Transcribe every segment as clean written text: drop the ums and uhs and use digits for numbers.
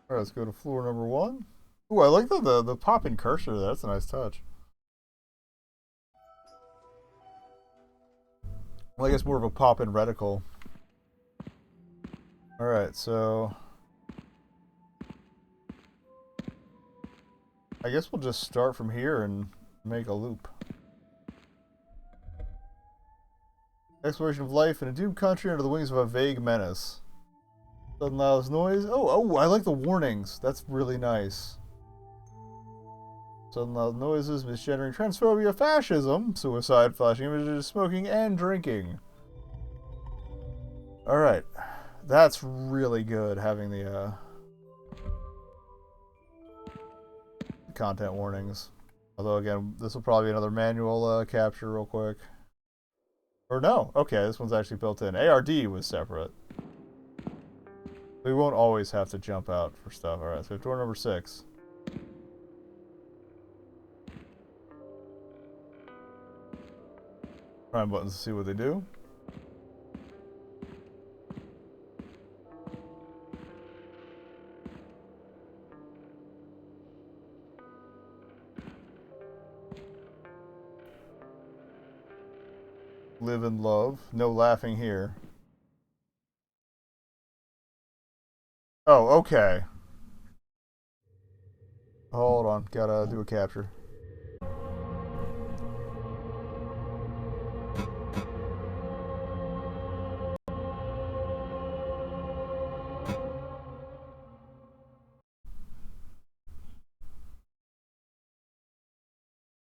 Alright, let's go to floor number 1. Ooh, I like the pop-in cursor there. That's a nice touch. Well, I guess more of a pop-in reticle. Alright, so I guess we'll just start from here and make a loop. Exploration of life in a doomed country under the wings of a vague menace. Sudden loud noise. Oh, I like the warnings. That's really nice. Sudden loud noises, misgendering, transphobia, fascism, suicide, flashing images, smoking, and drinking. Alright. That's really good, having the content warnings. Although, again, this will probably be another manual capture real quick. Or no. Okay, this one's actually built in. ARD was separate. We won't always have to jump out for stuff. Alright, so we have door number 6. Prime buttons to see what they do. Live and love. No laughing here. Oh, okay. Hold on. Gotta do a capture.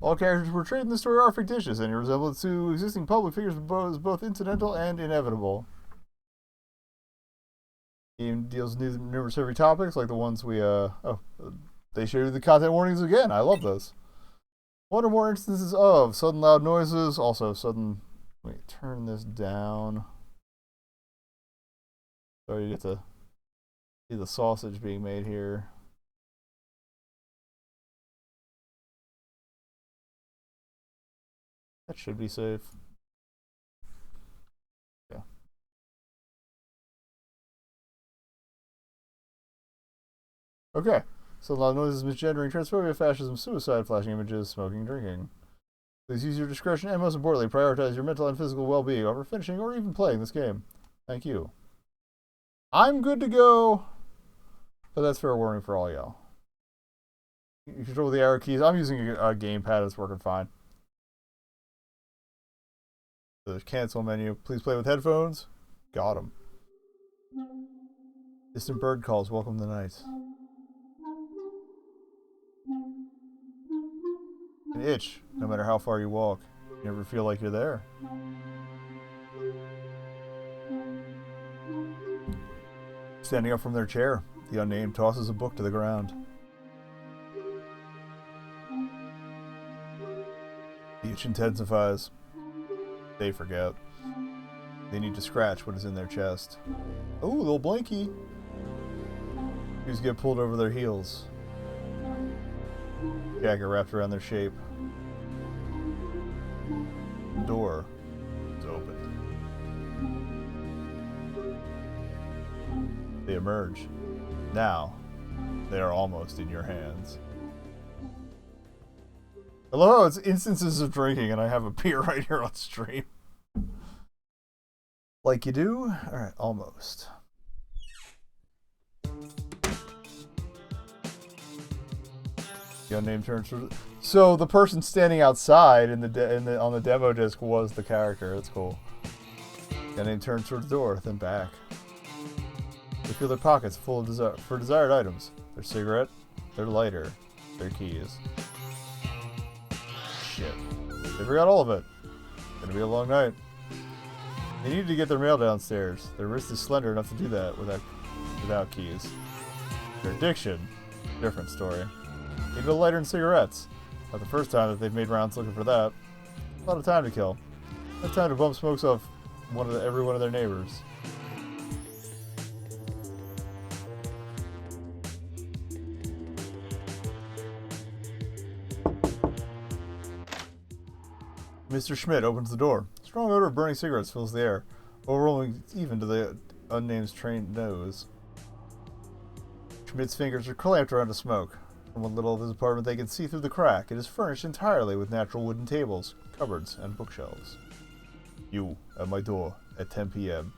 All characters portrayed in the story are fictitious, and your resemblance to existing public figures is both incidental and inevitable. Game deals with numerous heavy topics, like the ones we, they show you the content warnings again. I love this. One or more instances of sudden loud noises, also sudden... Wait, turn this down. So you get to see the sausage being made here. That should be safe. Yeah. Okay. So loud noises, misgendering, transphobia, fascism, suicide, flashing images, smoking, drinking. Please use your discretion and, most importantly, prioritize your mental and physical well-being over finishing or even playing this game. Thank you. I'm good to go, but that's fair warning for all y'all. You control the arrow keys. I'm using a gamepad. It's working fine. The cancel menu. Please play with headphones. Got him. Distant bird calls. Welcome to the night. An itch. No matter how far you walk, you never feel like you're there. Standing up from their chair, the unnamed tosses a book to the ground. The itch intensifies. They forget. They need to scratch what is in their chest. Oh, little blankie. Shoes get pulled over their heels. Jacket wrapped around their shape. The door is open. They emerge. Now, they are almost in your hands. Hello, it's instances of drinking, and I have a beer right here on stream. Like you do? Alright, almost. The unnamed turns. So the person standing outside on the demo disc was the character. That's cool. The unnamed turns toward the door, then back. They feel their pockets full of desired items. Their cigarette, their lighter, their keys. Shit. They forgot all of it. Gonna be a long night. They needed to get their mail downstairs. Their wrist is slender enough to do that without keys. Their addiction, different story. They need a lighter and cigarettes. Not the first time that they've made rounds looking for that. A lot of time to kill. No time to bump smokes off every one of their neighbors. Mr. Schmidt opens the door. A strong odor of burning cigarettes fills the air, overwhelming even to the unnamed trained nose. Schmidt's fingers are clamped around a smoke. From one little of his apartment they can see through the crack. It is furnished entirely with natural wooden tables, cupboards, and bookshelves. You, at my door, at 10 p.m.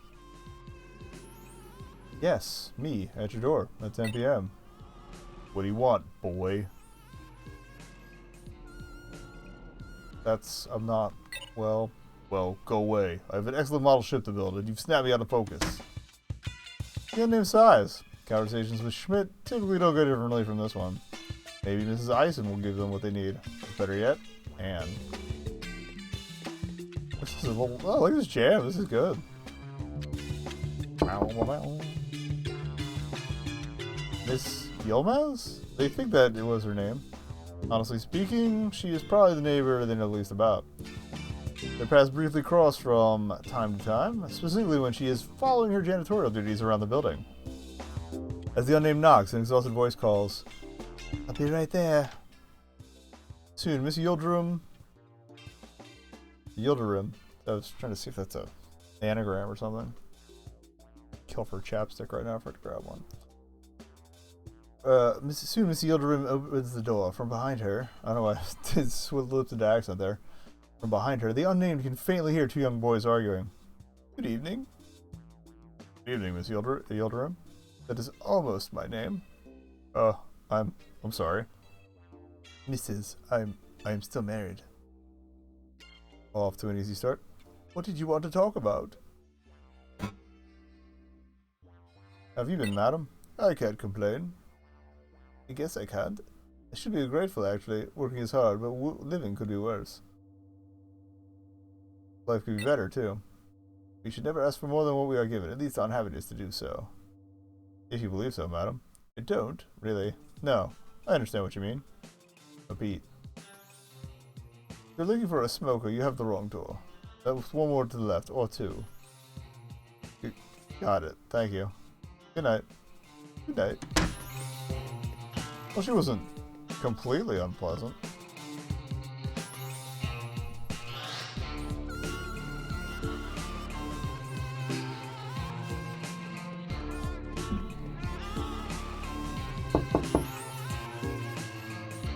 Yes, me, at your door, at 10 p.m. What do you want, boy? I'm not, well, go away. I have an excellent model ship to build, and you've snapped me out of focus. The unnamed size. Conversations with Schmidt typically don't go differently from this one. Maybe Mrs. Eisen will give them what they need. Better yet, Anne. Oh, look at this jam. This is good. Miss Yilmaz? They think that it was her name. Honestly speaking, she is probably the neighbor they know the least about. Their paths briefly cross from time to time, specifically when she is following her janitorial duties around the building. As the unnamed knocks, an exhausted voice calls, "I'll be right there." Soon, Miss Yildirim. I was trying to see if that's a anagram or something. Kill for a chapstick right now if I had to grab one. Soon, Miss Yildirim opens the door. From behind her, I don't know why I did lips into accent there. From behind her, the unnamed can faintly hear two young boys arguing. Good evening. Good evening, Miss Yildirim. That is almost my name. I'm sorry. Mrs. I'm still married. Off to an easy start. What did you want to talk about? Have you been, madam? I can't complain. I guess I can't. I should be grateful, actually. Working is hard, but living could be worse. Life could be better, too. We should never ask for more than what we are given, at least on happiness to do so. If you believe so, madam. I don't, really. No, I understand what you mean. A beat. If you're looking for a smoker, you have the wrong door. That was one more to the left, or two. Got it. Thank you. Good night. Good night. Well, she wasn't completely unpleasant.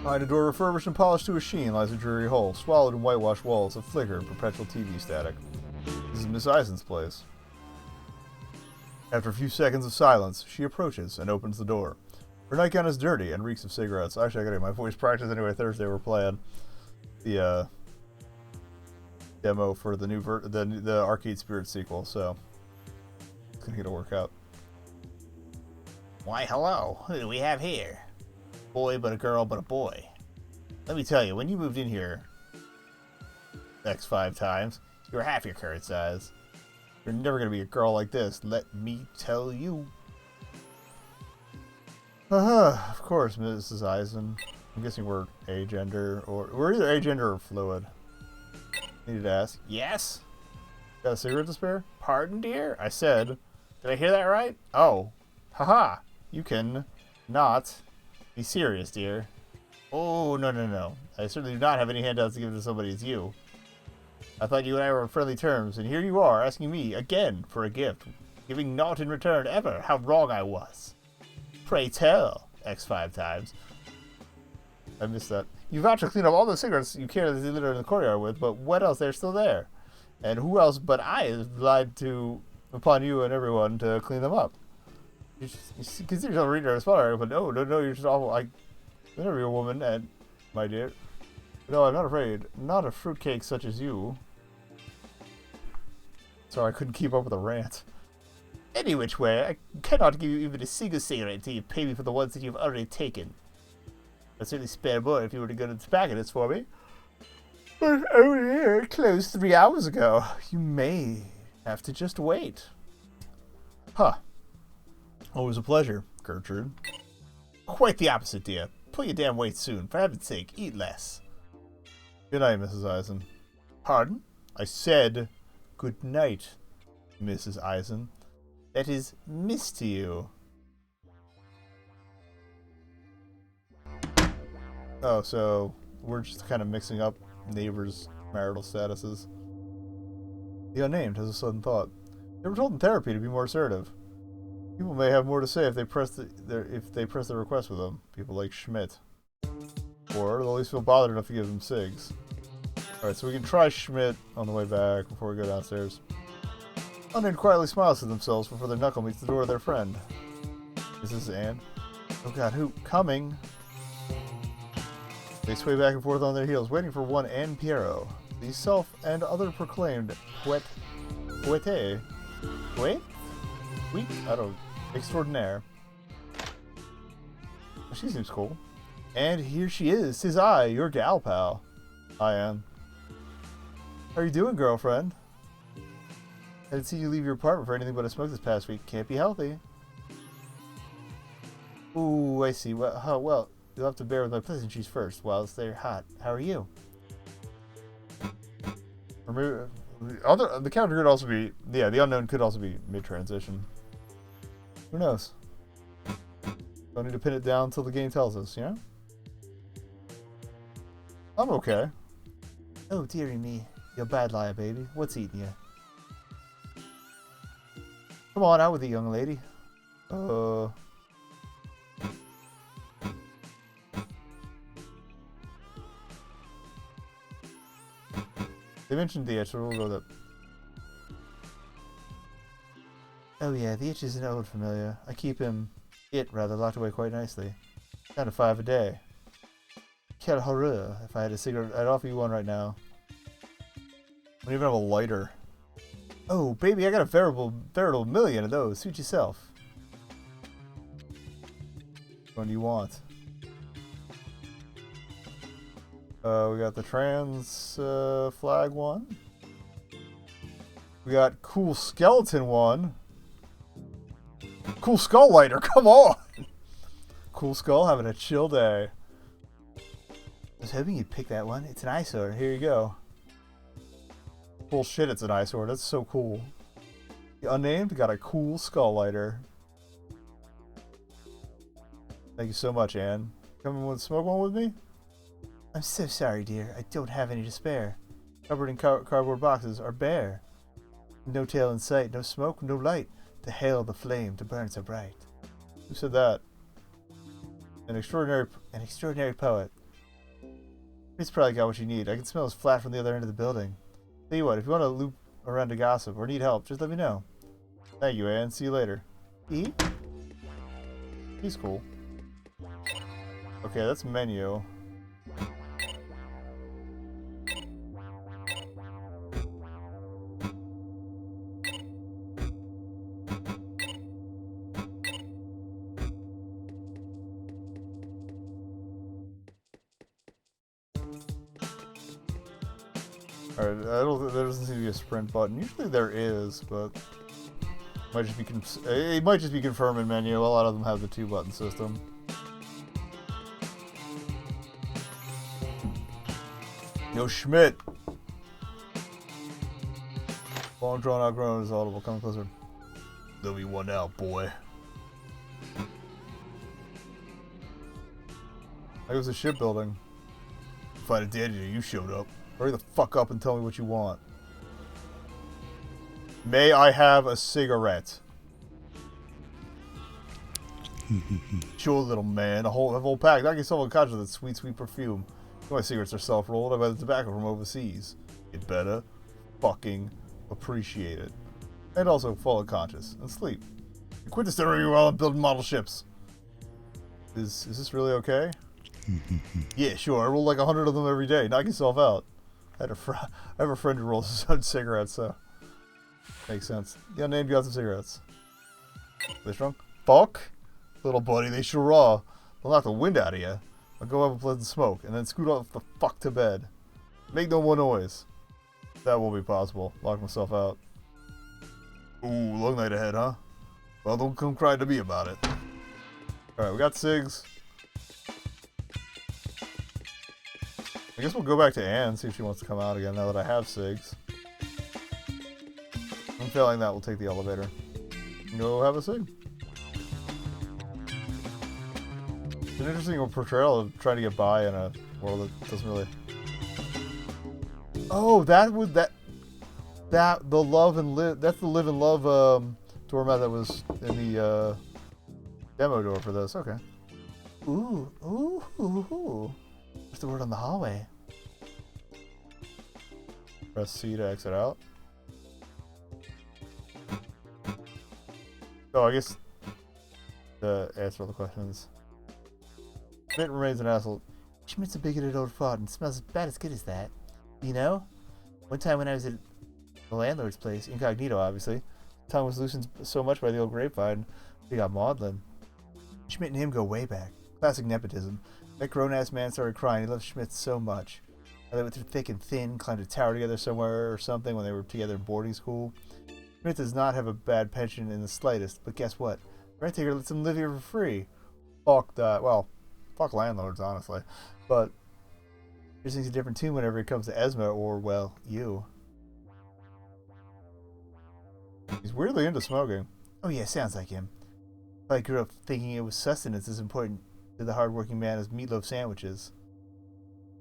Behind a door refurbished and polished to a sheen lies a dreary hole, swallowed in whitewashed walls that flicker in perpetual TV static. This is Miss Eisen's place. After a few seconds of silence, she approaches and opens the door. Her nightgown is dirty and reeks of cigarettes. Actually, I gotta get my voice practice anyway. Thursday we're playing the demo for the new the Arcade Spirit sequel, so it's gonna get to work out. Why, hello. Who do we have here? Boy, but a girl, but a boy. Let me tell you, when you moved in here X5 times, you were half your current size. You're never going to be a girl like this, let me tell you. Of course, Mrs. Eisen. I'm guessing we're agender, or we're either agender or fluid. Needed to ask. Yes? Got a cigarette to spare? Pardon, dear? I said. Did I hear that right? Oh. Haha. You can not be serious, dear. Oh, no. I certainly do not have any handouts to give to somebody as you. I thought you and I were on friendly terms, and here you are, asking me, again, for a gift, giving naught in return ever. How wrong I was. Pray tell, X5 times. I missed that. You vowed to clean up all the cigarettes you carry the litter in the courtyard with, but what else? They're still there. And who else but I has relied upon you and everyone to clean them up? You consider yourself a reader or spoiler, but no, you're just awful. I never be a woman, and my dear. No, I'm not afraid. Not a fruitcake such as you. Sorry, I couldn't keep up with the rant. Any which way, I cannot give you even a single cigarette until you pay me for the ones that you've already taken. I'd certainly spare more if you were to go to the tobacconists for me. But over here, closed 3 hours ago. You may have to just wait. Huh. Always a pleasure, Gertrude. Quite the opposite, dear. Pull your damn weight soon. For heaven's sake, eat less. Good night, Mrs. Eisen. Pardon? I said good night, Mrs. Eisen. That is miss to you. Oh, so we're just kind of mixing up neighbors' marital statuses. The unnamed has a sudden thought. They were told in therapy to be more assertive. People may have more to say if they press the request with them. People like Schmidt. Or they'll at least feel bothered enough to give them SIGs. Alright, so we can try Schmidt on the way back before we go downstairs. Unnamed quietly smiles to themselves before their knuckle meets the door of their friend. Is this Anne? Oh god, who? Coming! They sway back and forth on their heels, waiting for one Anne Piero. The self and other proclaimed poet? I don't... extraordinaire. She seems cool. And here she is. 'Tis I, your gal pal. Hi, Anne. How are you doing, girlfriend? I didn't see you leave your apartment for anything but a smoke this past week. Can't be healthy. Ooh, I see. Well, you'll have to bear with my pleasantries first while they're hot. How are you? Or maybe, the counter could also be... Yeah, the unknown could also be mid-transition. Who knows? Don't need to pin it down until the game tells us, you know? I'm okay. Oh, dearie me. You bad liar, baby. What's eating you? Come on, out with it, young lady. They mentioned the itch, so we'll go with it. Oh yeah, the itch is an old familiar. I keep it locked away quite nicely. Down to 5 a day. Quel horreur. If I had a cigarette, I'd offer you one right now. I don't even have a lighter. Oh, baby, I got a veritable million of those. Suit yourself. Which one do you want? We got the trans flag one. We got cool skeleton one. Cool skull lighter, come on! Cool skull having a chill day. I was hoping you'd pick that one. It's an eyesore. Here you go. Bullshit, it's an eyesore. That's so cool. The unnamed got a cool skull lighter. Thank you so much, Anne. Come and smoke one with me? I'm so sorry, dear. I don't have any to spare. Covered in cardboard boxes are bare. No tail in sight, no smoke, no light. To hail the flame to burn so bright. Who said that? An extraordinary poet. He's probably got what you need. I can smell his flat from the other end of the building. Tell you what, if you want to loop around to gossip or need help, just let me know. Thank you, Anne. See you later. He's cool. Okay, that's menu. Alright, there doesn't seem to be a sprint button. Usually there is, but it might just be confirming menu. A lot of them have the 2-button system. Yo, Schmidt! Long drawn out groan is audible. Coming closer. There'll be one out, boy. I was a shipbuilding. If I'd have dared you, you showed up. Hurry the fuck up and tell me what you want. May I have a cigarette? Sure, little man. A whole pack. Knock yourself unconscious with that sweet, sweet perfume. My cigarettes are self-rolled. I buy the tobacco from overseas. You'd better fucking appreciate it. And also fall unconscious and sleep. You quit this dinner while I'm building model ships. Is this really okay? Yeah, sure. I roll like 100 of them every day. Knock yourself out. I have a friend who rolls his own cigarettes, so makes sense. Yeah, named got some cigarettes. They strong? Fuck, little buddy. They sure are. They'll knock the wind out of you. I'll go have a pleasant smoke and then scoot off the fuck to bed. Make no more noise. That won't be possible. Lock myself out. Ooh, long night ahead, huh? Well, don't come crying to me about it. Alright, we got cigs. I guess we'll go back to Anne, see if she wants to come out again now that I have cigs. I'm failing that, we'll take the elevator. Go have a cig. It's an interesting portrayal of trying to get by in a world that doesn't really... Oh, the love and live... That's the live and love doormat that was in the demo door for this. Okay. Ooh, ooh, ooh, ooh. What's the word on the hallway? Press C to exit out. Oh, I guess to answer all the questions. Schmidt remains an asshole. Schmidt's a bigoted old fraud and smells as bad as good as that. You know? One time when I was at the landlord's place, incognito obviously, tongue was loosened so much by the old grapevine, we got maudlin. Schmidt and him go way back. Classic nepotism. That grown-ass man started crying. He loved Schmidt so much. They went through thick and thin, climbed a tower together somewhere or something when they were together in boarding school. Schmidt does not have a bad pension in the slightest, but guess what? Rent taker lets him live here for free. Fuck that. Well, fuck landlords, honestly. But he sings a different tune whenever it comes to Esma or, well, you. He's weirdly into smoking. Oh yeah, sounds like him. I grew up thinking it was sustenance as important to the hardworking man as meatloaf sandwiches.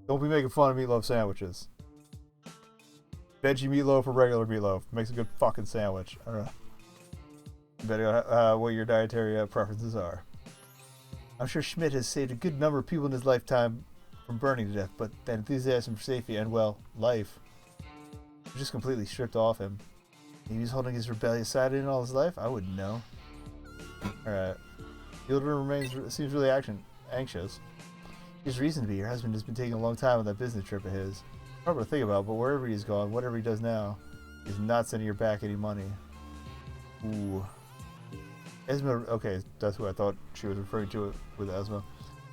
Don't be making fun of meatloaf sandwiches. Veggie meatloaf or regular meatloaf makes a good fucking sandwich. Alright. Depending on what your dietary preferences are. I'm sure Schmidt has saved a good number of people in his lifetime from burning to death, but that enthusiasm for safety and, well, life was just completely stripped off him. He was holding his rebellious side in all his life? I wouldn't know. Alright. Fielder seems really anxious. There's reason to be. Your husband has been taking a long time on that business trip of his. Hard to think about, but wherever he's gone, whatever he does now, he's not sending her back any money. Ooh. Esma, okay, that's who I thought she was referring to with Esma.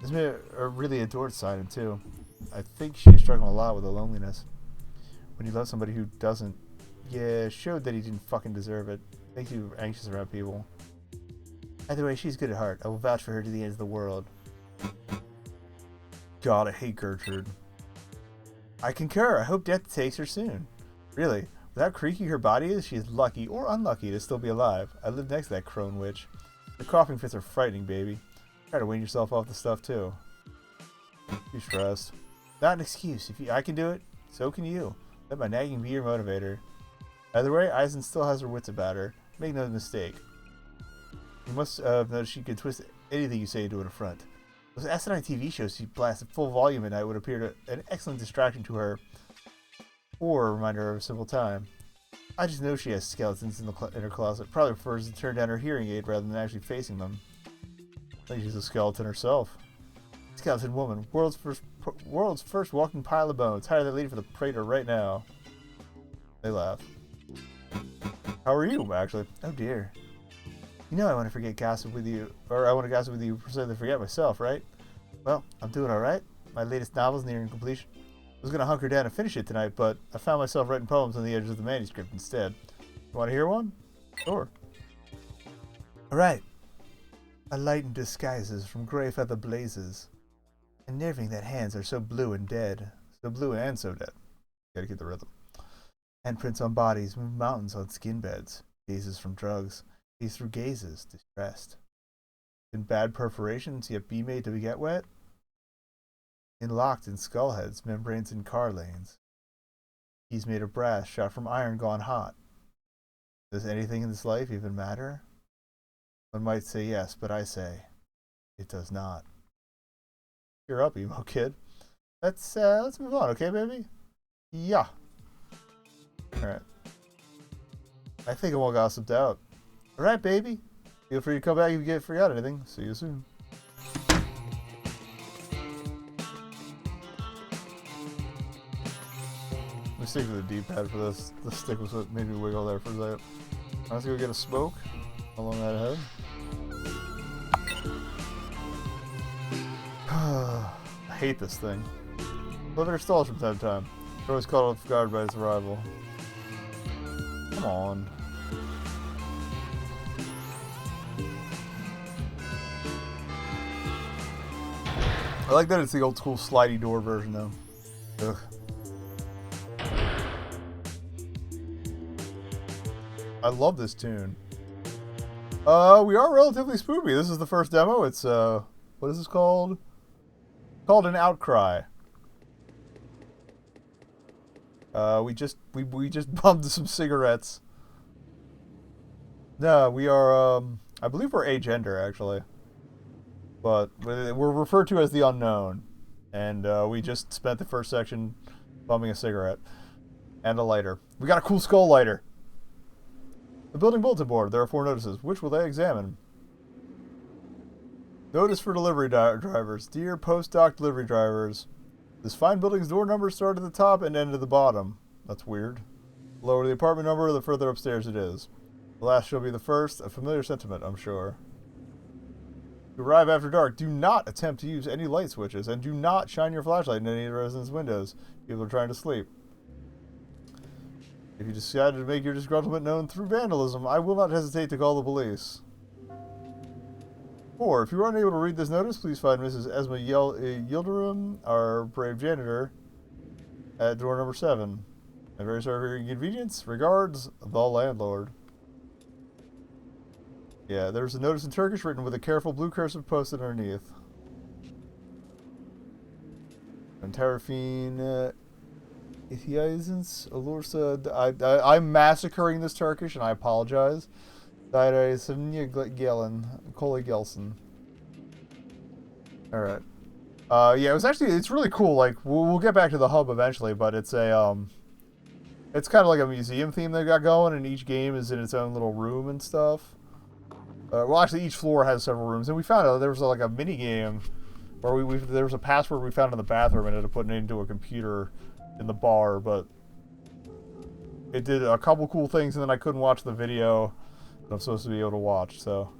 Esma really adored Simon, too. I think she's struggling a lot with the loneliness. When you love somebody who doesn't, yeah, showed that he didn't fucking deserve it. Makes you anxious around people. Either way, she's good at heart. I will vouch for her to the ends of the world. God, I hate Gertrude. I concur. I hope death takes her soon. Really, with how creaky her body is, she is lucky or unlucky to still be alive. I live next to that crone witch. The coughing fits are frightening, baby. Try to wean yourself off the stuff, too. Too stressed. Not an excuse. If I can do it, so can you. Let my nagging be your motivator. Either way, Eisen still has her wits about her. Make no mistake. You must have noticed she can twist anything you say into an affront. Those asinine TV shows she blasts at full volume at night would appear an excellent distraction to her, or a reminder of a simple time. I just know she has skeletons in her closet. Probably prefers to turn down her hearing aid rather than actually facing them. I think she's a skeleton herself. Skeleton woman, world's first walking pile of bones. Hire that lady for the praetor right now. They laugh. How are you, actually? Oh dear. You know I want to forget gossip with you, or I want to gossip with you so that I forget myself, right? Well, I'm doing alright. My latest novel's nearing completion. I was going to hunker down and finish it tonight, but I found myself writing poems on the edges of the manuscript instead. You want to hear one? Sure. Alright. A light in disguises from grey feather blazes. Unnerving that hands are so blue and dead. So blue and so dead. Gotta get the rhythm. Handprints on bodies move mountains on skin beds. Gazes from drugs. Gaze through gazes, distressed. In bad perforations, yet be made to get wet? Locked in skull heads, membranes in car lanes. Keys made of brass, shot from iron gone hot. Does anything in this life even matter? One might say yes, but I say, it does not. Cheer up, emo kid. Let's move on, okay, baby? Yeah. Alright. I think I'm all gossiped out. Alright, baby. Feel free to come back if you forgot anything. See you soon. Let me stick to the D-pad for this. The stick was what made me wiggle there for a second. Let's go get a smoke along that head. I hate this thing. Elevator stalls from time to time. You're always caught off guard by its arrival. Come on. I like that it's the old school slidey door version though. Ugh. I love this tune. We are relatively spoopy. This is the first demo. It's what is this called? Called an Outcry. We just bummed some cigarettes. No, we are, I believe we're agender, actually. But we're referred to as the unknown. And we just spent the first section bumming a cigarette and a lighter. We got a cool skull lighter. The building bulletin board. There are 4 notices. Which will they examine? Notice for delivery drivers. Dear post-doc delivery drivers, this fine building's door numbers start at the top and end at the bottom. That's weird. The lower the apartment number, the further upstairs it is. The last shall be the first. A familiar sentiment, I'm sure. To arrive after dark, do not attempt to use any light switches, and do not shine your flashlight in any of the residents' windows. People are trying to sleep. If you decided to make your disgruntlement known through vandalism, I will not hesitate to call the police. 4. If you are unable to read this notice, please find Mrs. Esma Yildirim, our brave janitor, at door number 7. I'm very sorry for your inconvenience. Regards, the landlord. Yeah, there's a notice in Turkish written with a careful blue cursive posted underneath. And Tarifine İhtiyacınız olursa... I'm massacring this Turkish, and I apologize. Daire Semnya Gelen, Koli Gelson. Alright. Yeah, it's really cool. Like, we'll get back to the hub eventually, but it's a, it's kind of like a museum theme they got going, and each game is in its own little room and stuff. Well, actually, each floor has several rooms, and we found out there was like a mini game where there was a password we found in the bathroom and ended up putting it into a computer in the bar, but it did a couple cool things, and then I couldn't watch the video that I'm supposed to be able to watch, so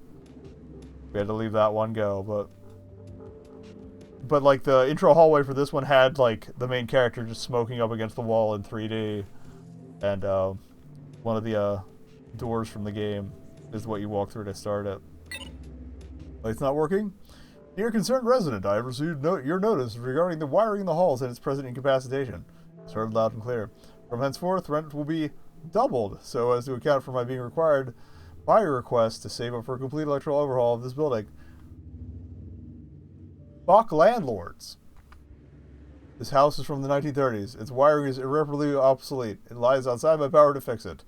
we had to leave that one go. But like the intro hallway for this one had like the main character just smoking up against the wall in 3D, and one of the doors from the game is what you walk through to start it. Light's not working? Dear concerned resident, I have received your notice regarding the wiring in the halls and its present incapacitation. Served loud and clear. From henceforth, rent will be doubled, so as to account for my being required by your request to save up for a complete electrical overhaul of this building. Fuck landlords. This house is from the 1930s. Its wiring is irreparably obsolete. It lies outside my power to fix it.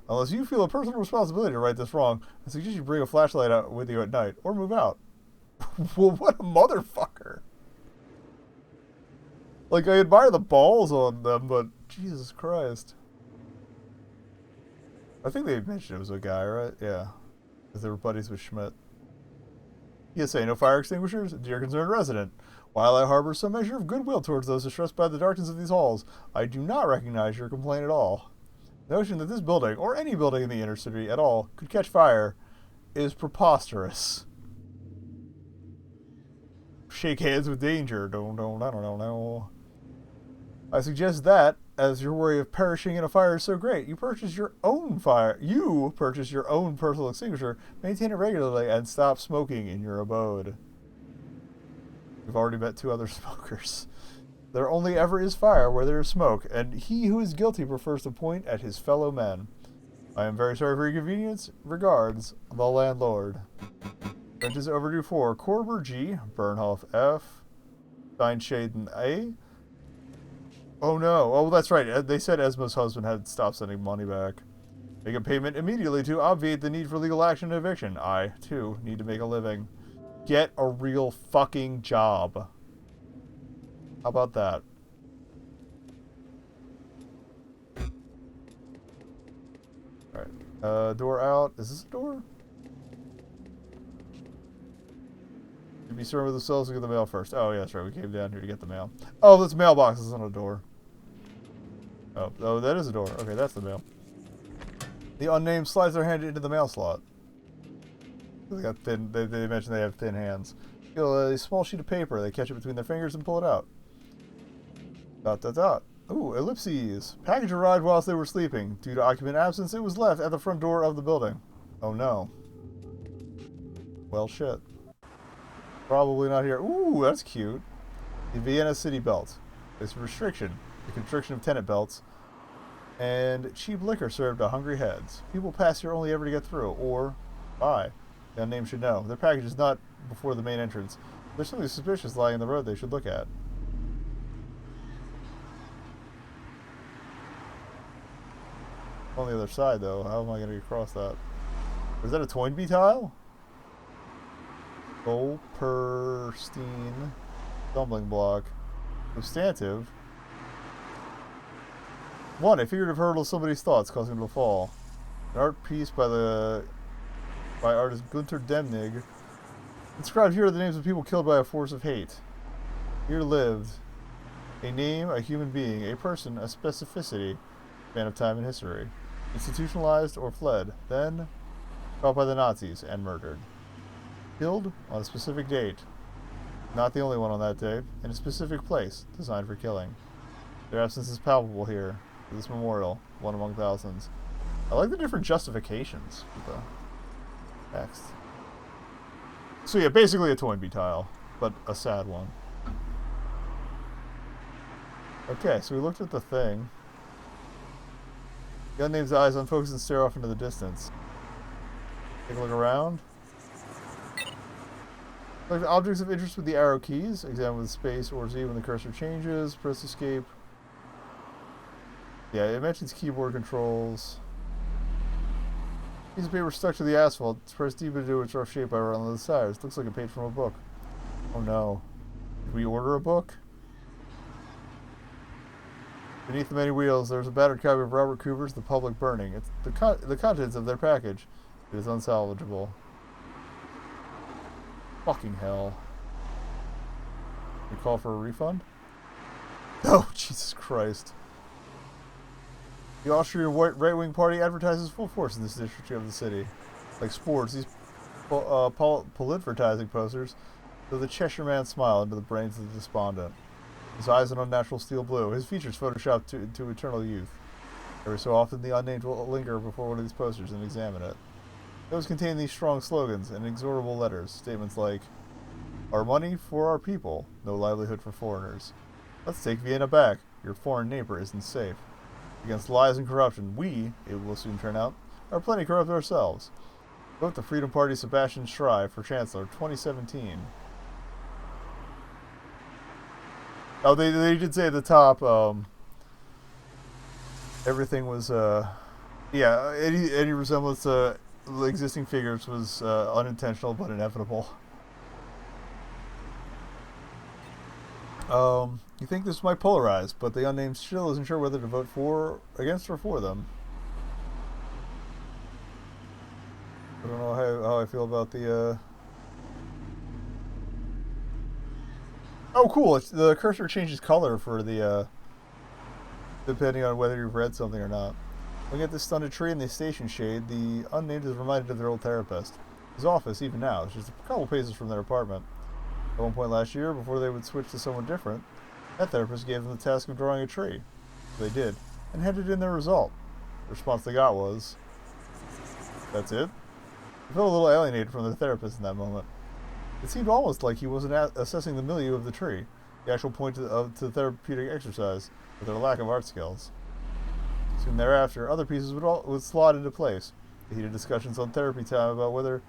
Unless you feel a personal responsibility to right this wrong, I suggest you bring a flashlight out with you at night, or move out. Well, what a motherfucker. Like, I admire the balls on them, but Jesus Christ. I think they mentioned it was a guy, right? Yeah. Because they were buddies with Schmidt. PSA, no fire extinguishers? Dear concerned resident, while I harbor some measure of goodwill towards those distressed by the darkness of these halls, I do not recognize your complaint at all. The notion that this building, or any building in the inner city at all, could catch fire is preposterous. Shake hands with danger. I don't know. I suggest that, as your worry of perishing in a fire is so great, you purchase your own personal extinguisher, maintain it regularly, and stop smoking in your abode. We've already met 2 other smokers. There only ever is fire where there is smoke, and he who is guilty prefers to point at his fellow men. I am very sorry for your inconvenience. Regards, the landlord. Rent is overdue for Korber G, Bernhoff F, Steinschaden A. Oh no, oh that's right, they said Esma's husband had stopped sending money back. Make a payment immediately to obviate the need for legal action and eviction. I, too, need to make a living. Get a real fucking job. How about that? Alright. Door out. Is this a door? Should be certain with themselves to get the mail first. Oh, yeah, that's right. We came down here to get the mail. Oh, this mailbox is on a door. Oh, that is a door. Okay, that's the mail. The unnamed slides their hand into the mail slot. They got thin. They mentioned they have thin hands. Feel a small sheet of paper. They catch it between their fingers and pull it out. ... Ooh, ellipses. Package arrived whilst they were sleeping. Due to occupant absence, it was left at the front door of the building. Oh no. Well, shit. Probably not here. Ooh, that's cute. The Vienna City Belt. It's a restriction. The constriction of tenant belts. And cheap liquor served to hungry heads. People pass here only ever to get through, or buy. The unnamed should know. Their package is not before the main entrance. There's something suspicious lying in the road they should look at. On the other side, though, how am I going to get across that? Or is that a Toynbee tile? Golperstein. Stumbling block. Substantive. 1. A figurative hurdle somebody's thoughts, causing them to fall. An art piece by artist Gunter Demnig. Inscribed here are the names of people killed by a force of hate. Here lived a name, a human being, a person, a specificity, span of time and history. Institutionalized or fled, then caught by the Nazis and murdered. Killed on a specific date. Not the only one on that day, in a specific place, designed for killing. Their absence is palpable here, for this memorial, one among thousands. I like the different justifications for the text. So yeah, basically a Toynbee tile, but a sad one. Okay, so we looked at the thing. The unnamed eyes unfocus and stare off into the distance. Take a look around. Select objects of interest with the arrow keys. Examine with space or Z when the cursor changes. Press escape. Yeah, it mentions keyboard controls. Piece of paper stuck to the asphalt. Press deep into its rough shape by running the sides. Looks like a page from a book. Oh no. Did we order a book? Beneath the many wheels, there's a battered copy of Robert Cooper's The Public Burning. It's the contents of their package. It is unsalvageable. Fucking hell. We call for a refund? Oh, Jesus Christ. The Austrian right-wing party advertises full force in this district of the city. Like sports, these politivertising posters show the Cheshire Man smile into the brains of the despondent. His eyes an unnatural steel blue, his features photoshopped into eternal youth. Every so often, the unnamed will linger before one of these posters and examine it. Those contain these strong slogans and inexorable letters, statements like, "Our money for our people, no livelihood for foreigners. Let's take Vienna back. Your foreign neighbor isn't safe. Against lies and corruption, we, it will soon turn out, are plenty corrupt ourselves. Vote the Freedom Party Sebastian Schrei for Chancellor 2017. Oh, they did say at the top, everything was, yeah, any resemblance to the existing figures was unintentional but inevitable. You think this might polarize, but the unnamed still isn't sure whether to vote against or for them. I don't know how I feel about the, Oh, cool! The cursor changes color for the, depending on whether you've read something or not. Looking at this stunted tree in the station shade, the unnamed is reminded of their old therapist. His office, even now, is just a couple paces from their apartment. At one point last year, before they would switch to someone different, that therapist gave them the task of drawing a tree. They did, and handed in their result. The response they got was, "That's it?" They felt a little alienated from their therapist in that moment. It seemed almost like he wasn't assessing the milieu of the tree, the actual point of the therapeutic exercise, with their lack of art skills. Soon thereafter, other pieces would slot into place. The heated discussions on therapy time about whether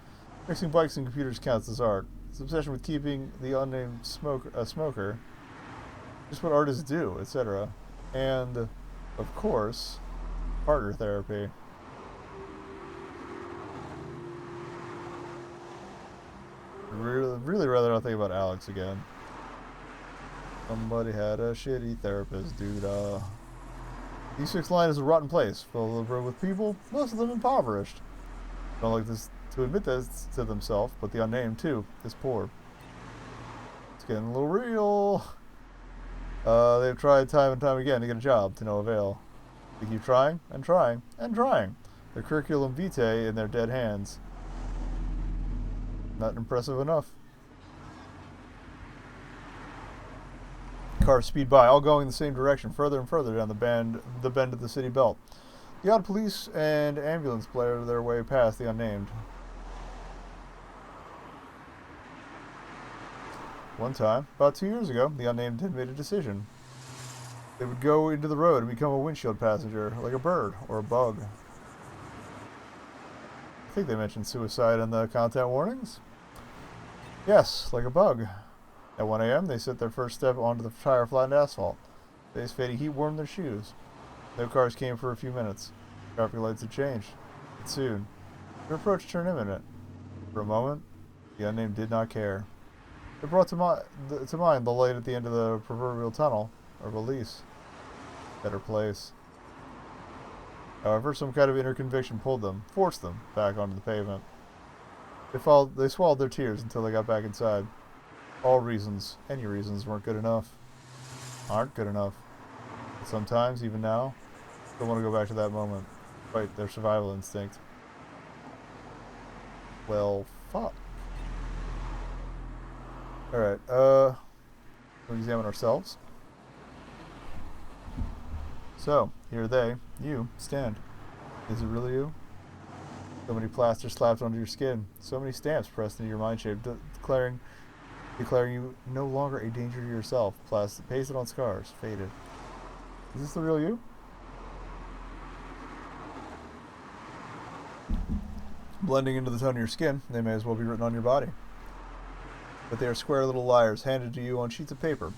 mixing bikes and computers counts as art. His obsession with keeping the unnamed smoker, just what artists do, etc. And, of course, partner therapy. Really rather not think about Alex again. Somebody had a shitty therapist, dude. E6 line is a rotten place, filled with people, most of them impoverished. Don't like this to admit this to themselves, but the unnamed, too, is poor. It's getting a little real. They've tried time and time again to get a job, to no avail. They keep trying, and trying, and trying. Their curriculum vitae in their dead hands. Not impressive enough. Cars speed by, all going the same direction, further and further down the bend of the city belt. The odd police and ambulance blare their way past the unnamed. One time, about 2 years ago, the unnamed had made a decision. They would go into the road and become a windshield passenger, like a bird or a bug. I think they mentioned suicide in the content warnings. Yes, like a bug. At 1 a.m., they set their first step onto the tire-flattened asphalt. Day's fading heat warmed their shoes. No cars came for a few minutes. Traffic lights had changed. But soon, Their approach turned imminent. For a moment, the unnamed did not care. It brought to mind the light at the end of the proverbial tunnel, or release. Better place. However, some kind of inner conviction forced them, back onto the pavement. They swallowed their tears until they got back inside. Any reasons, weren't good enough. Aren't good enough. But sometimes, even now, they want to go back to that moment. Fight their survival instinct. Well, fuck. Alright, we'll examine ourselves. So, here you, stand. Is it really you? So many plasters slapped onto your skin. So many stamps pressed into your mind shape, declaring you no longer a danger to yourself. Pasted on scars, faded. Is this the real you? Blending into the tone of your skin, they may as well be written on your body. But they are square little liars handed to you on sheets of paper,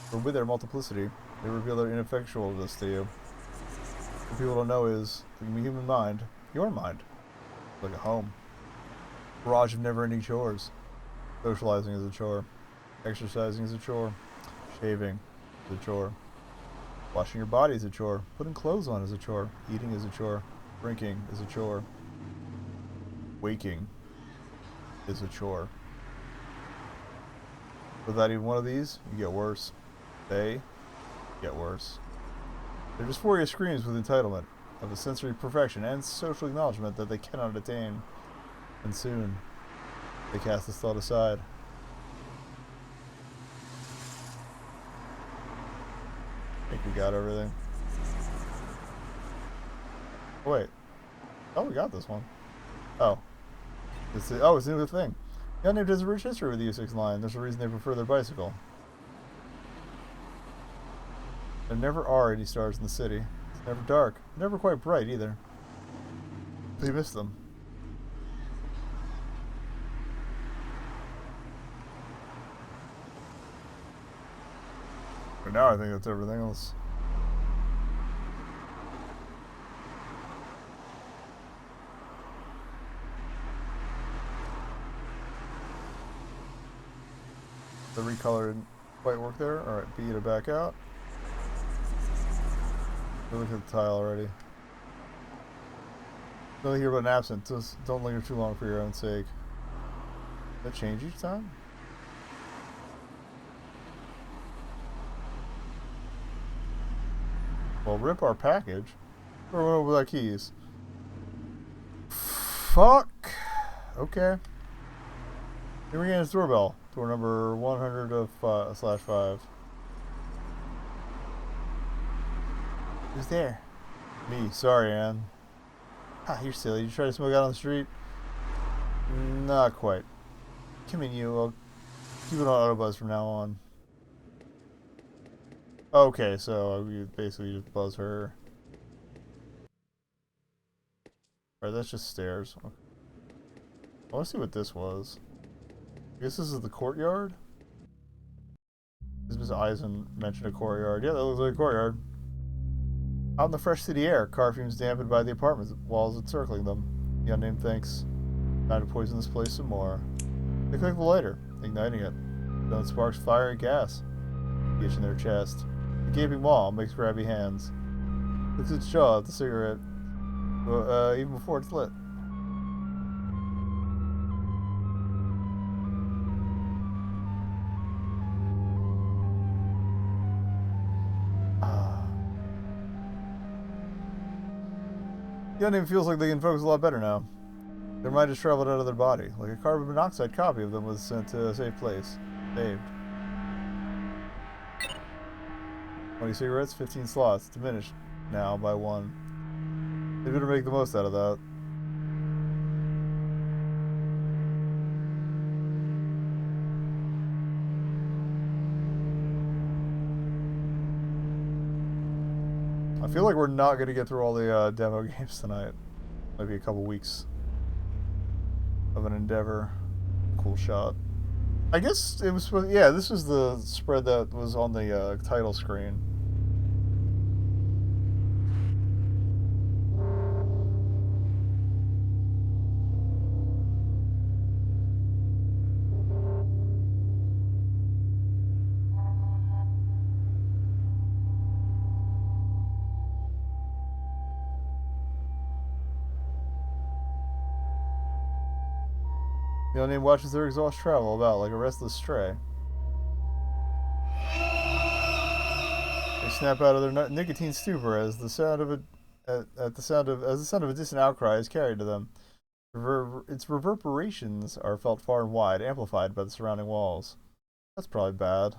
for with their multiplicity, they reveal their ineffectualness to you. What people don't know is the human mind, your mind, like a home. Barrage of never-ending chores. Socializing is a chore. Exercising is a chore. Shaving is a chore. Washing your body is a chore. Putting clothes on is a chore. Eating is a chore. Drinking is a chore. Waking is a chore. Without even one of these, you get worse. They get worse. Their dysphoria screams with entitlement of a sensory perfection and social acknowledgement that they cannot attain. And soon, they cast this thought aside. I think we got everything. Oh, wait. Oh, we got this one. Oh. It's a new thing. The unnamed has a rich history with the U6 line. There's a reason they prefer their bicycle. There never are any stars in the city. It's never dark. Never quite bright either. They miss them. But now I think that's everything else. The recolor didn't quite work there. Alright, B to back out. Look at the tile already. Nothing here but an absent. Just don't linger too long for your own sake. Does that change each time? Well, rip our package. Or what over that keys? Fuck. Okay. Here we get his doorbell. Door number 100 of /5. Who's there? Me. Sorry, Ann. Ah, you're silly. You try to smoke out on the street? Not quite. Come in, you. I'll keep it on autobuzz from now on. Okay, so we basically just buzz her. Alright, that's just stairs. Okay. I want to see what this was. I guess this is the courtyard? Ms. Eisen mentioned a courtyard. Yeah, that looks like a courtyard. Out in the fresh city air, car fumes dampened by the apartment walls encircling them. The unnamed thinks, time to poison this place some more. They click the lighter, igniting it. Then sparks fire and gas, each in their chest. The gaping maw makes grabby hands. Looks its jaw at the cigarette, even before it's lit. The unnamed feels like they can focus a lot better now. Their mind has traveled out of their body, like a carbon monoxide copy of them was sent to a safe place. Saved. 20 cigarettes, 15 slots, diminished now by 1. They better make the most out of that. I feel like we're not going to get through all the demo games tonight. Maybe a couple weeks of an endeavor. Cool shot. I guess it was supposed. Yeah, this is the spread that was on the title screen. The unnamed watches their exhaust travel about like a restless stray. They snap out of their nicotine stupor as the sound of a distant outcry is carried to them. Its reverberations are felt far and wide, amplified by the surrounding walls. That's probably bad.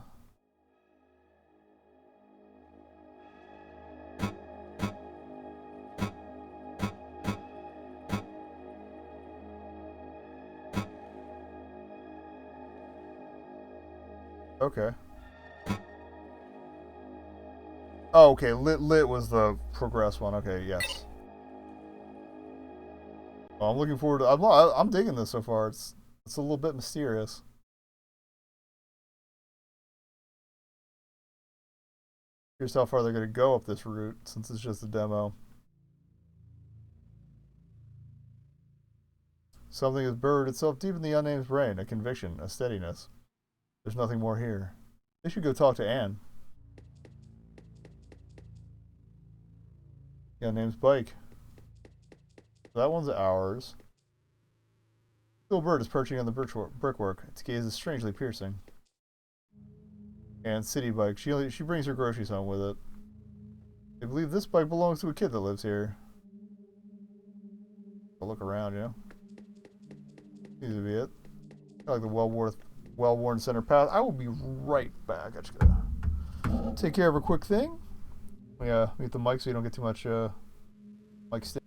Okay. Oh, okay. Lit was the progress one. Okay, yes. Well, I'm looking forward to. I'm digging this so far. It's a little bit mysterious. Here's how far they're gonna go up this route, since it's just a demo. Something has buried itself deep in the unnamed brain. A conviction, a steadiness. There's nothing more here. They should go talk to Anne. The unnamed bike. That one's ours. Little bird is perching on the brickwork. Its gaze is strangely piercing. And city bike. She brings her groceries home with it. They believe this bike belongs to a kid that lives here. I'll look around, you know. Seems to be it. I like the well-worn center path. I will be right back. I just gotta take care of a quick thing. Yeah, mute the mic so you don't get too much mic stick.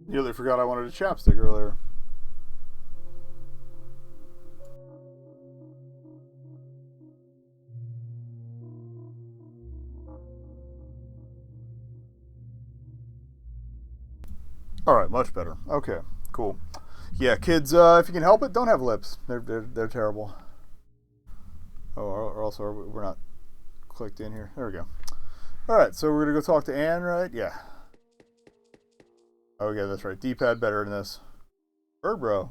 Nearly forgot I wanted a chapstick earlier. Alright, much better. Okay, cool. Yeah, kids, if you can help it, don't have lips. They're terrible. Oh, or else we're not clicked in here. There we go. Alright, so we're going to go talk to Anne, right? Yeah. Oh, yeah, that's right. D-pad better than this. Bird bro.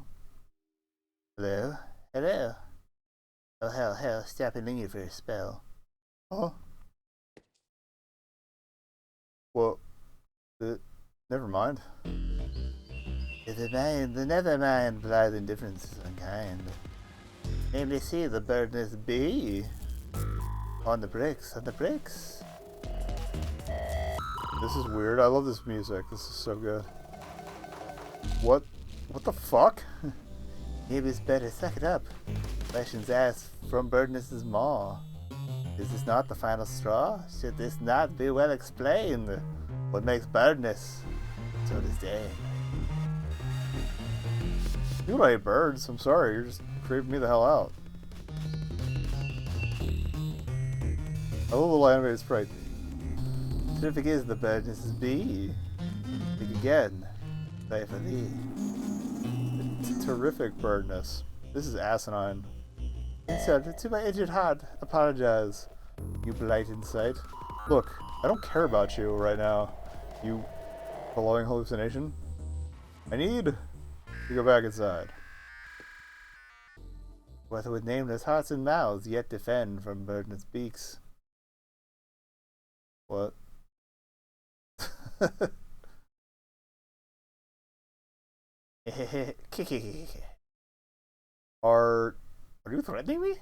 Hello? Hello? Oh, hell, stopping in here for a spell. Huh? Well, never mind. The never mind blithe indifference is unkind. Namely see the birdness bee. On the bricks. This is weird. I love this music. This is so good. What the fuck? Maybe it's better suck it up. Questions asked from Birdness's maw. Is this not the final straw? Should this not be well explained? What makes Birdness So does Dave. Dude, I hate birds. I'm sorry. You're just creeping me the hell out. I love the little animated sprite. Terrific is the bird, Mrs. B. Think again. Say for thee. Terrific birdness. This is asinine. Insult to my injured heart. Apologize. You blight insight. Look, I don't care about you right now. You glowing hallucination. I need to go back inside. What with nameless hearts and mouths yet defend from birdless beaks. What? Are you threatening me?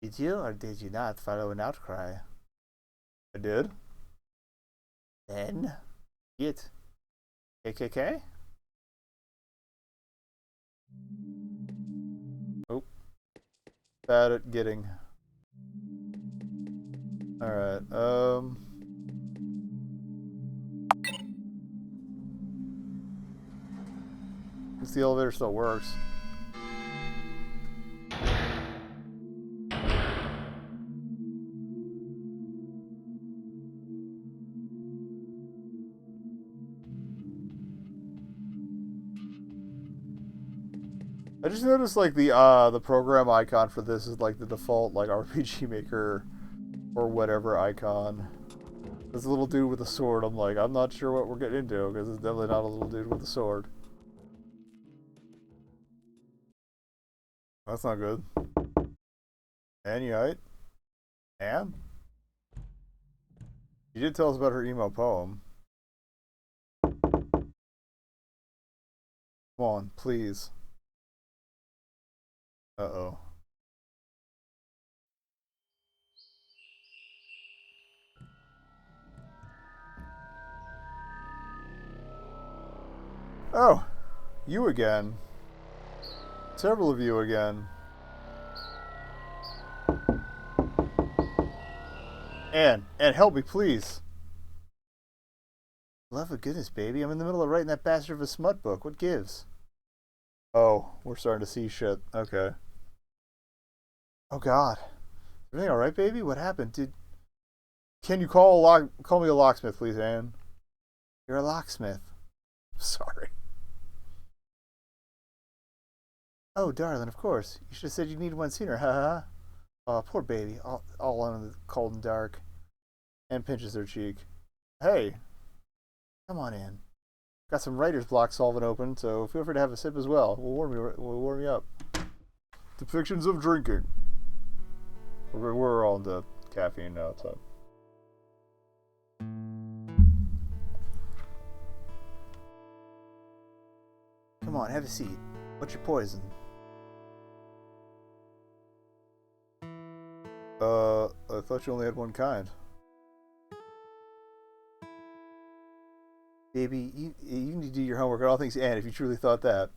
Did you or did you not follow an outcry? I did. Then, it. KKK? Oh. Bad at getting. Alright, If the elevator still works. I just noticed like the program icon for this is like the default like RPG Maker or whatever icon. This little dude with a sword, I'm like, I'm not sure what we're getting into because it's definitely not a little dude with a sword. That's not good. And you right? And? She did tell us about her emo poem. Come on, please. Uh-oh. Oh, you again. Several of you again. Anne, help me, please. Love of goodness, baby. I'm in the middle of writing that bastard of a smut book. What gives? Oh, we're starting to see shit. Okay. Oh God. Everything all right, baby? What happened? Can you call me a locksmith, please, Anne? You're a locksmith. Sorry. Oh, darling, of course. You should have said you needed one sooner, ha. Oh, poor baby. All on the cold and dark. Anne pinches her cheek. Hey. Come on in. Got some writer's block solvent open, so feel free to have a sip as well. We'll warm you up. Depictions of drinking. We're all into caffeine now, so. Come on, have a seat. What's your poison? I thought you only had one kind. Baby, you need to do your homework on all things Anne if you truly thought that.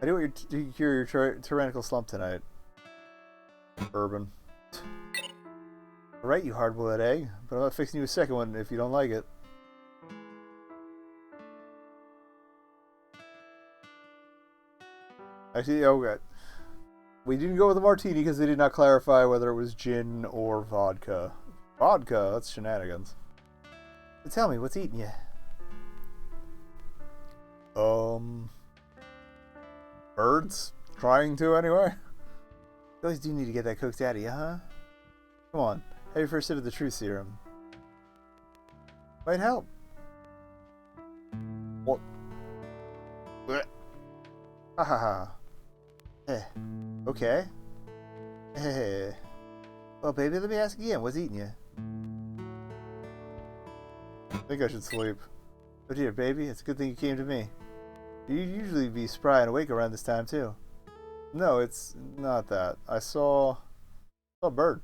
I do want you to cure your tyrannical slump tonight. Urban. Alright, you hard-boiled egg, but I'm not fixing you a second one if you don't like it. Actually, oh God. We didn't go with a martini because they did not clarify whether it was gin or vodka. Vodka, that's shenanigans. So tell me, what's eating you? Birds? Trying to, anyway? You always do need to get that cooked out of you, huh? Come on, have your first sip of the truth serum. Might help. What? Ha ha ha. Okay. Well, baby, let me ask again. What's eating you? I think I should sleep. Oh dear, baby. It's a good thing you came to me. You usually be spry and awake around this time, too. No, it's not that. I saw a bird.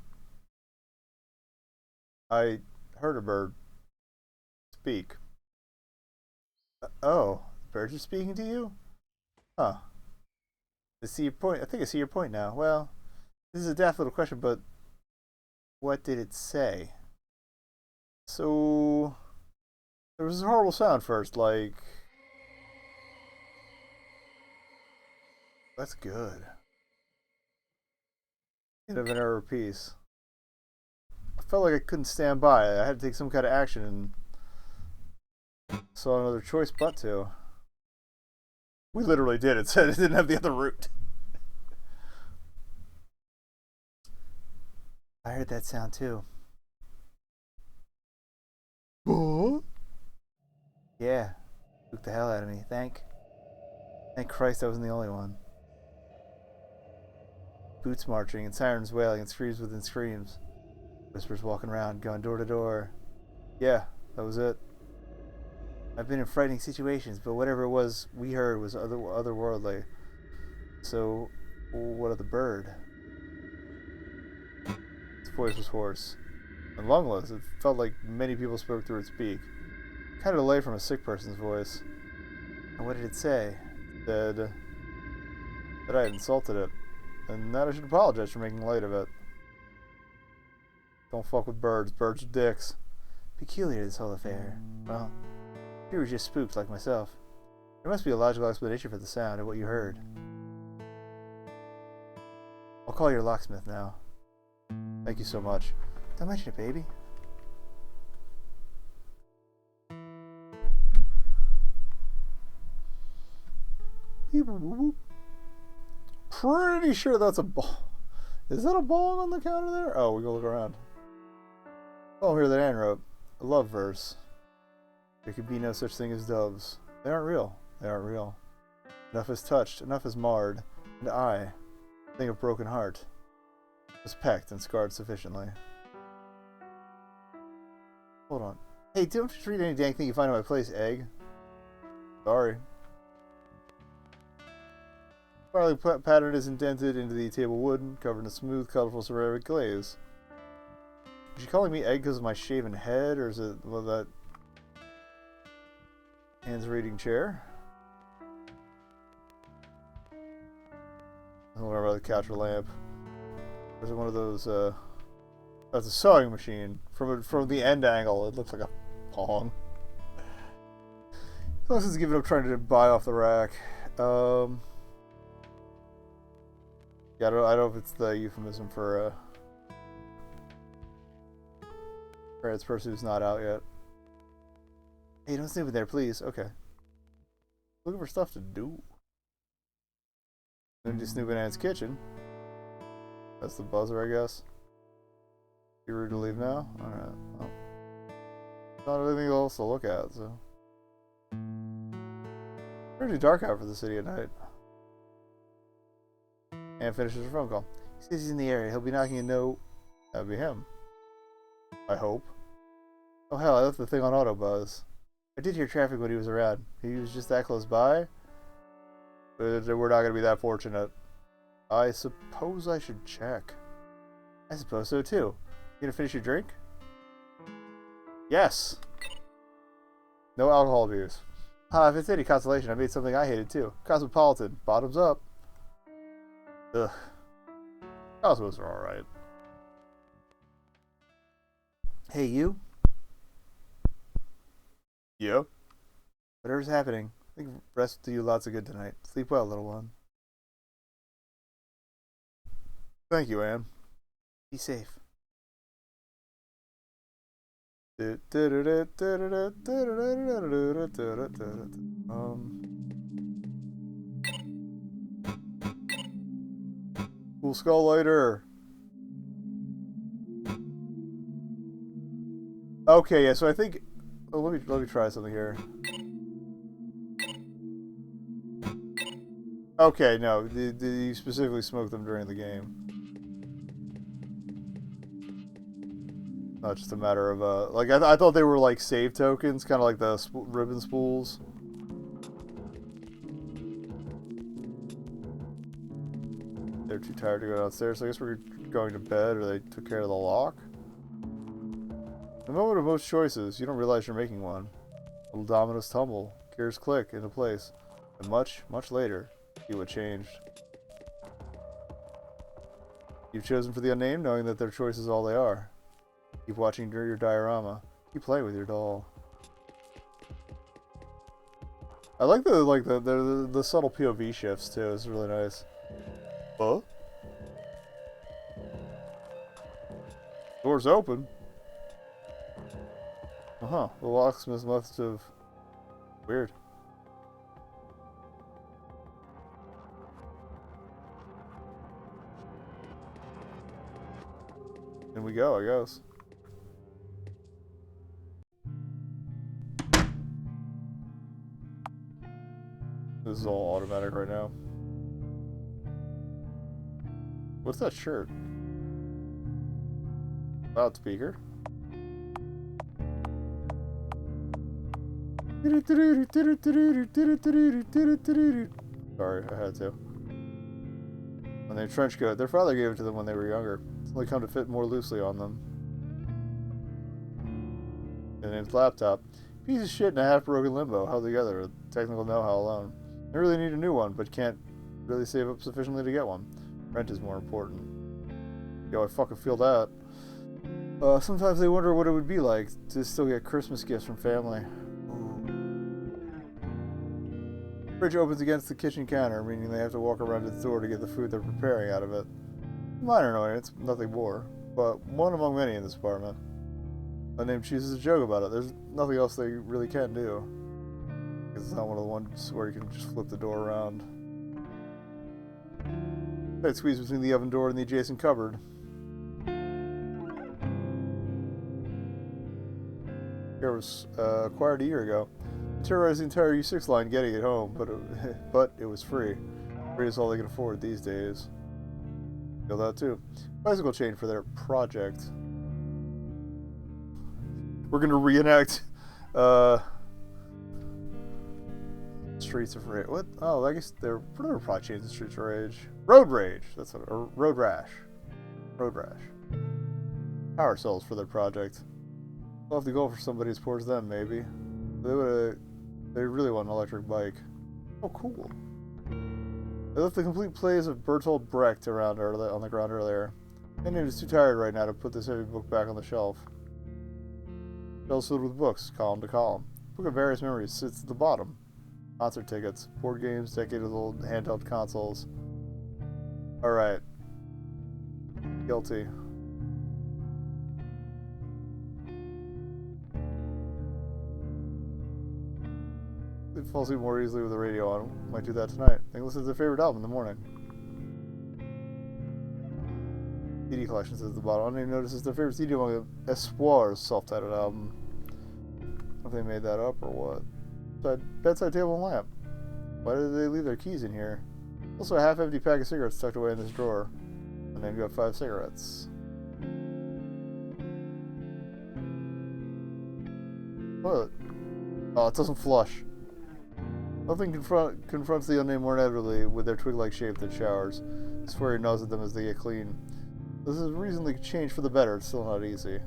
I heard a bird speak. Oh, birds are speaking to you? Huh. I see your point. I think I see your point now. Well, this is a daft little question, but what did it say? So, There was a horrible sound first, like... That's good. End of an error piece. I felt like I couldn't stand by. I had to take some kind of action and saw another choice but to. We literally did. It said it didn't have the other route. I heard that sound too. Huh? Yeah. Spooked the hell out of me. Thank Christ I wasn't the only one. Boots marching and sirens wailing and screams within screams. Whispers walking around, going door to door. Yeah, that was it. I've been in frightening situations, but whatever it was we heard was otherworldly. So, what of the bird? Its voice was hoarse and lungless. It felt like many people spoke through its beak. Kind of delayed from a sick person's voice. And what did it say? It said that I had insulted it, and that I should apologize for making light of it. Don't fuck with birds. Birds are dicks. Peculiar, this whole affair. Well, you were just spooked like myself. There must be a logical explanation for the sound and what you heard. I'll call your locksmith now. Thank you so much. Don't mention it, baby. Pretty sure that's a ball. Is that a ball on the counter there? Oh, we go look around. Oh, here that Anne wrote. A love verse. There could be no such thing as doves. They aren't real. They aren't real. Enough is touched, enough is marred, and I, thing of broken heart, was pecked and scarred sufficiently. Hold on. Hey, don't just read any dang thing you find in my place, egg. Sorry. Barley pattern is indented into the table wood, covered in a smooth, colorful ceramic glaze. Is she calling me egg because of my shaven head, or is it, well, that hands reading chair? I don't remember about the couch or lamp. Or is it one of those, that's a sewing machine. From the end angle, it looks like a pong. Unless it's giving up trying to buy off the rack. Yeah, I don't know if it's the euphemism for its person who's not out yet. Hey, don't snoop in there, please. Okay. Looking for stuff to do. Gonna do snoop in Anne's kitchen. That's the buzzer, I guess. Be rude to leave now? Alright. Well, not anything else to look at, so. Pretty dark out for the city at night. Anne finishes her phone call. He says he's in the area. He'll be knocking a note. That'd be him. I hope. Oh hell, I left the thing on auto buzz. I did hear traffic when he was around. He was just that close by. But we're not going to be that fortunate. I suppose I should check. I suppose so too. You gonna finish your drink? Yes! No alcohol abuse. If it's any consolation, I made something I hated too. Cosmopolitan. Bottoms up. Ugh. Cosmos are alright. Hey, you? Yep. Whatever's happening, I think rest do you lots of good tonight. Sleep well, little one. Thank you, Anne. Be safe. Cool skull lighter. Okay, yeah, so I think let me try something here. Okay, no, you specifically smoked them during the game. Not just a matter of like I thought they were like save tokens, kind of like the ribbon spools. They're too tired to go downstairs, so I guess we're going to bed, or they took care of the lock. The moment of most choices, you don't realize you're making one. Little dominoes tumble, gears click into place, and much, much later, see what changed. You've chosen for the unnamed, knowing that their choice is all they are. Keep watching your diorama. Keep playing with your doll. I like the subtle POV shifts too. It's really nice. Huh? Door's open. Uh-huh. The locksmith must have... Weird. In we go, I guess. This is all automatic right now. What's that shirt? Loudspeaker. Sorry, I had to. When they trench coat, their father gave it to them when they were younger. It's only come to fit more loosely on them. And his laptop. Piece of shit in a half-broken limbo, held together with technical know-how alone. They really need a new one, but can't really save up sufficiently to get one. Rent is more important. Yo, I fucking feel that. Sometimes they wonder what it would be like to still get Christmas gifts from family. Fridge opens against the kitchen counter, meaning they have to walk around its door to get the food they're preparing out of it. Minor annoyance, nothing more, but one among many in this apartment. My name chooses a joke about it. There's nothing else they really can do. Because it's not one of the ones where you can just flip the door around. Tight squeeze between the oven door and the adjacent cupboard. It was acquired a year ago. It terrorized the entire U6 line getting it home, but it was free. Free is all they can afford these days. Feel that too. Bicycle chain for their project. We're gonna reenact Streets of Rage. What? Oh, I guess they're probably chains in Streets of Rage. Road Rage. That's what. Or Road Rash. Road Rash. Power cells for their project. We'll have to go for somebody as poor as them, maybe. They really want an electric bike. Oh, cool. They left the complete plays of Bertolt Brecht around on the ground earlier. Henry is too tired right now to put this heavy book back on the shelf. Shelves filled with books, column to column. Book of Various Memories sits at the bottom. Concert tickets, board games, decade-old handheld consoles. Alright. Guilty. They fall asleep more easily with the radio on. Might do that tonight. They can listen to their favorite album in the morning. CD collection says at the bottom. I don't even notice it's their favorite CD among the Espoir's self-titled album. I don't know if they made that up or what. Bedside table and lamp. Why did they leave their keys in here? Also a half-empty pack of cigarettes tucked away in this drawer. And then you got 5 cigarettes. What? Oh, it doesn't flush. Nothing confronts the unnamed more inevitably with their twig-like shape that showers. I swear he gnaws at them as they get clean. This is reasonably changed for the better. It's still not easy.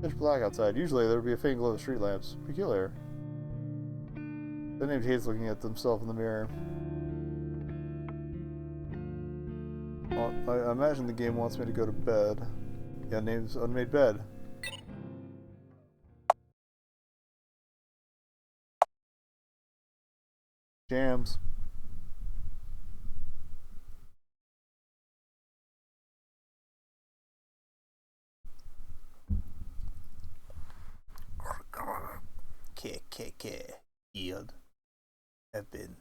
Pitch black outside. Usually there would be a faint glow of street lamps. Peculiar. The named hates looking at themselves in the mirror. Well, I imagine the game wants me to go to bed. Yeah, name's unmade bed. Jams. Yield. Have been.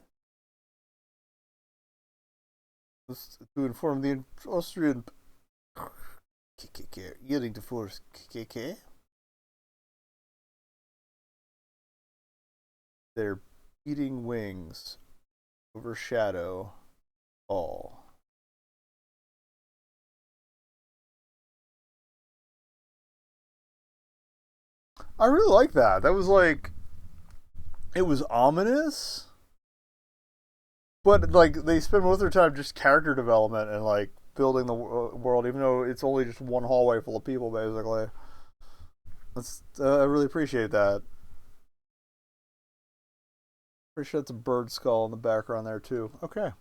To inform the Austrian yielding to force KKK. Their beating wings overshadow all. I really like that. That was like, it was ominous, but like they spend most of their time just character development and like building the world, even though it's only just one hallway full of people, basically. I really appreciate that. Pretty sure it's a bird skull in the background there too. Okay,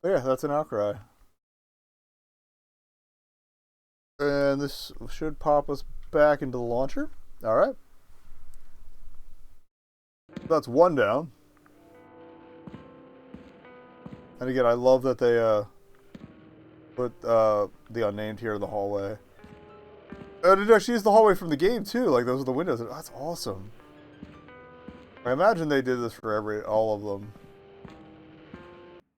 but yeah, that's an Outcry, and this should pop us back into the launcher. All right. That's one down. And again, I love that they put the unnamed here in the hallway. And it actually is the hallway from the game too. Like those are the windows. That's awesome. I imagine they did this for all of them.